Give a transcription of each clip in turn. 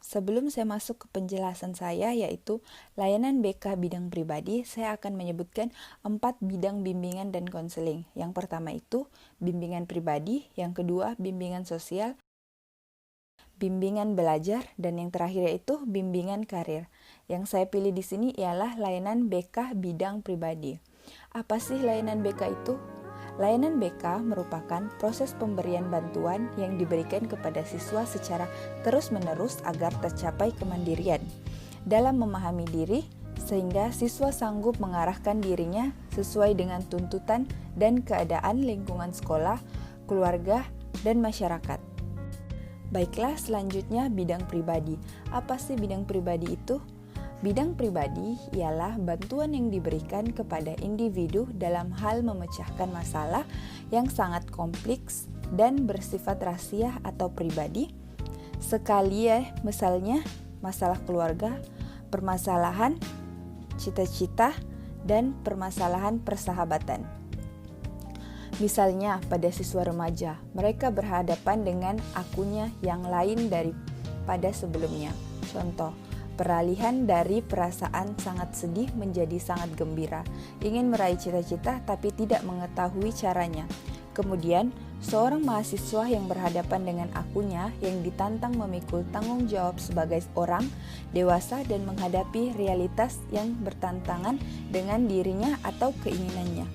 Sebelum saya masuk ke penjelasan saya, yaitu layanan BK bidang pribadi, saya akan menyebutkan 4 bidang bimbingan dan konseling. Yang pertama itu bimbingan pribadi, yang kedua bimbingan sosial, bimbingan belajar, dan yang terakhir yaitu bimbingan karir. Yang saya pilih di sini ialah layanan BK bidang pribadi. Apa sih layanan BK itu? Layanan BK merupakan proses pemberian bantuan yang diberikan kepada siswa secara terus-menerus agar tercapai kemandirian dalam memahami diri, sehingga siswa sanggup mengarahkan dirinya sesuai dengan tuntutan dan keadaan lingkungan sekolah, keluarga, dan masyarakat. Baiklah, selanjutnya bidang pribadi. Apa sih bidang pribadi itu? Bidang pribadi ialah bantuan yang diberikan kepada individu dalam hal memecahkan masalah yang sangat kompleks dan bersifat rahasia atau pribadi. Misalnya masalah keluarga, permasalahan, cita-cita, dan permasalahan persahabatan. Misalnya pada siswa remaja, mereka berhadapan dengan akunya yang lain daripada sebelumnya. Contoh, peralihan dari perasaan sangat sedih menjadi sangat gembira, ingin meraih cita-cita tapi tidak mengetahui caranya. Kemudian, seorang mahasiswa yang berhadapan dengan akunya yang ditantang memikul tanggung jawab sebagai orang dewasa dan menghadapi realitas yang bertantangan dengan dirinya atau keinginannya.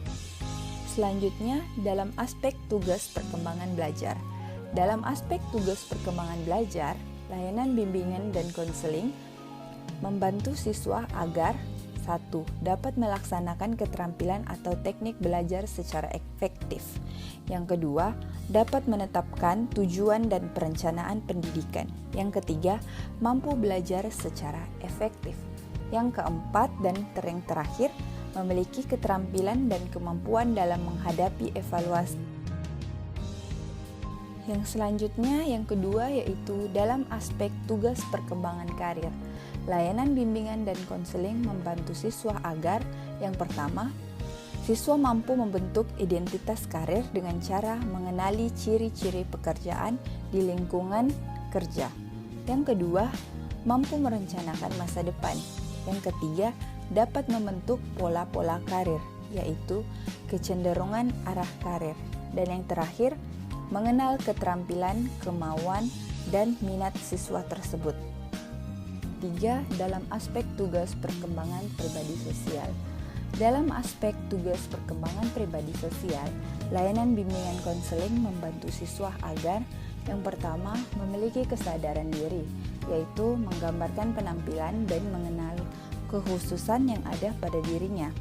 Selanjutnya, dalam aspek tugas perkembangan belajar. Dalam aspek tugas perkembangan belajar, layanan bimbingan dan konseling membantu siswa agar 1. Dapat melaksanakan keterampilan atau teknik belajar secara efektif. Yang kedua, dapat menetapkan tujuan dan perencanaan pendidikan. Yang ketiga, mampu belajar secara efektif. Yang keempat dan yang terakhir, memiliki keterampilan dan kemampuan dalam menghadapi evaluasi. Yang selanjutnya, yang kedua, yaitu dalam aspek tugas perkembangan karir. Layanan bimbingan dan konseling membantu siswa agar, yang pertama, siswa mampu membentuk identitas karir dengan cara mengenali ciri-ciri pekerjaan di lingkungan kerja. Yang kedua, mampu merencanakan masa depan. Yang ketiga, dapat membentuk pola-pola karir, yaitu kecenderungan arah karir. Dan yang terakhir, mengenal keterampilan, kemauan, dan minat siswa tersebut. 3. Dalam aspek tugas perkembangan pribadi sosial. Dalam aspek tugas perkembangan pribadi sosial, layanan bimbingan konseling membantu siswa agar yang pertama memiliki kesadaran diri, yaitu menggambarkan penampilan dan mengenal kekhususan yang ada pada dirinya.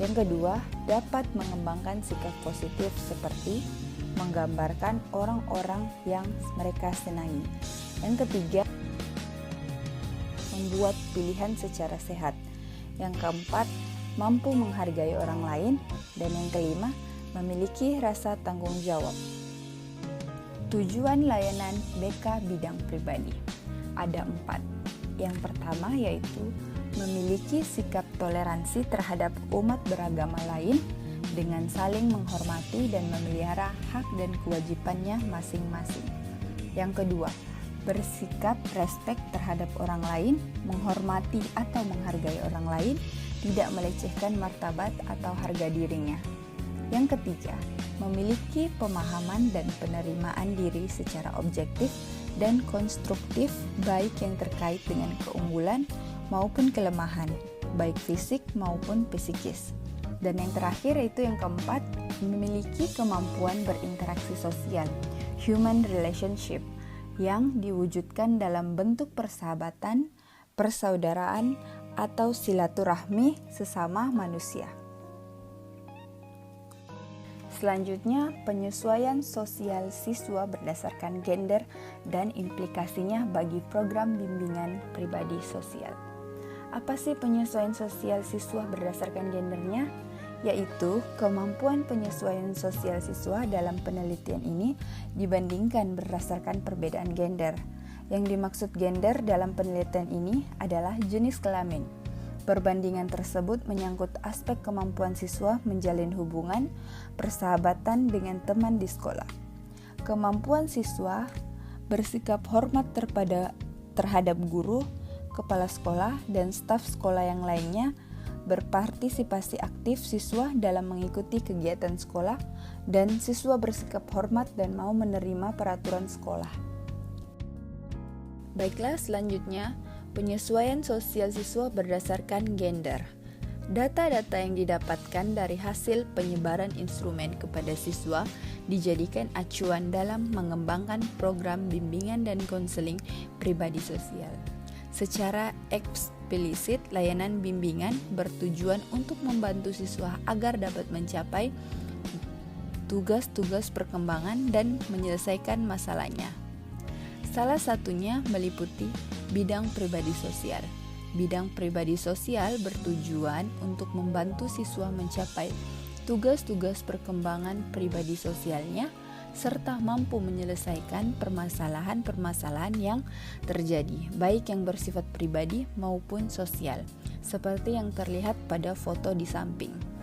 Yang kedua, dapat mengembangkan sikap positif seperti menggambarkan orang-orang yang mereka senangi. Yang ketiga, membuat pilihan secara sehat. Yang keempat, mampu menghargai orang lain. Dan yang kelima, memiliki rasa tanggung jawab. Tujuan layanan BK bidang pribadi ada 4. Yang pertama yaitu memiliki sikap toleransi terhadap umat beragama lain dengan saling menghormati dan memelihara hak dan kewajibannya masing-masing. Yang kedua, bersikap respek terhadap orang lain, menghormati atau menghargai orang lain, tidak melecehkan martabat atau harga dirinya. Yang ketiga, memiliki pemahaman dan penerimaan diri secara objektif dan konstruktif, baik yang terkait dengan keunggulan maupun kelemahan, baik fisik maupun psikis. Dan yang terakhir yaitu yang keempat, memiliki kemampuan berinteraksi sosial, human relationship, yang diwujudkan dalam bentuk persahabatan, persaudaraan, atau silaturahmi sesama manusia. Selanjutnya, penyesuaian sosial siswa berdasarkan gender dan implikasinya bagi program bimbingan pribadi sosial. Apa sih penyesuaian sosial siswa berdasarkan gendernya? Yaitu kemampuan penyesuaian sosial siswa dalam penelitian ini dibandingkan berdasarkan perbedaan gender. Yang dimaksud gender dalam penelitian ini adalah jenis kelamin. Perbandingan tersebut menyangkut aspek kemampuan siswa menjalin hubungan, persahabatan dengan teman di sekolah. Kemampuan siswa bersikap hormat terhadap guru, kepala sekolah, dan staf sekolah yang lainnya, berpartisipasi aktif siswa dalam mengikuti kegiatan sekolah, dan siswa bersikap hormat dan mau menerima peraturan sekolah. Baiklah, selanjutnya penyesuaian sosial siswa berdasarkan gender. Data-data yang didapatkan dari hasil penyebaran instrumen kepada siswa dijadikan acuan dalam mengembangkan program bimbingan dan konseling pribadi sosial. Secara eksplisit, layanan bimbingan bertujuan untuk membantu siswa agar dapat mencapai tugas-tugas perkembangan dan menyelesaikan masalahnya. Salah satunya meliputi bidang pribadi sosial. Bidang pribadi sosial bertujuan untuk membantu siswa mencapai tugas-tugas perkembangan pribadi sosialnya serta mampu menyelesaikan permasalahan-permasalahan yang terjadi, baik yang bersifat pribadi maupun sosial, seperti yang terlihat pada foto di samping.